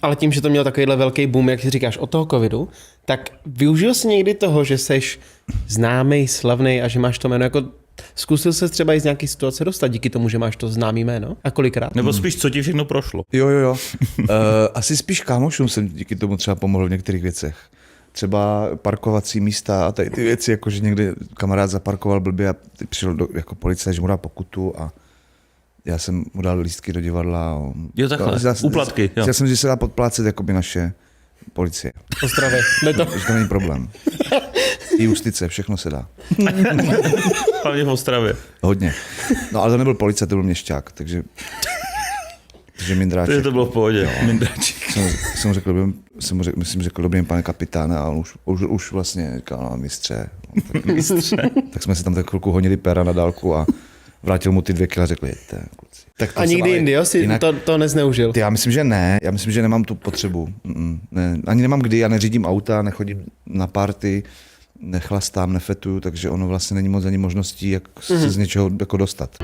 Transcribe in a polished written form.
Ale tím, že to mělo takovýhle velký boom, jak si říkáš, od toho covidu, tak využil jsi někdy toho, že seš známý, slavný a že máš to jméno jako... Zkusil se třeba i z nějaké situace dostat díky tomu, že máš to známý jméno? A kolikrát? Nebo spíš, co ti všechno prošlo? Jo. Asi spíš kámošům jsem díky tomu třeba pomohl v některých věcech. Třeba parkovací místa a tady ty věci, jako že někdy kamarád zaparkoval blbě a přišel jako policie, že mu dá pokutu a já jsem mu dal lístky do divadla. Jo, takhle, úplatky. Já jsem, že se dá podplácet jakoby naše policie. Ostravě. Že to není problém. I justice, všechno se dá. Hlavně v Ostravě. Hodně. No ale to nebyl policie, to byl měšťák, takže Mindráček. Takže to bylo v pohodě. Mindráček. Jsem řekl dobrý pane kapitáne a on už vlastně říkal, no mistře. Tak jsme se tam tak chvilku honili péra na dálku a vrátil mu ty 2 kila a řekl, jeďte, kluci. Tak a nikdy jindy, jo? Si jinak, to nezneužil? Já myslím, že ne. Já myslím, že nemám tu potřebu. Ne. Ani nemám kdy, já neřídím auta, nechodím na party, nechlastám, nefetuju, takže ono vlastně není moc ani možností, jak se z něčeho jako dostat.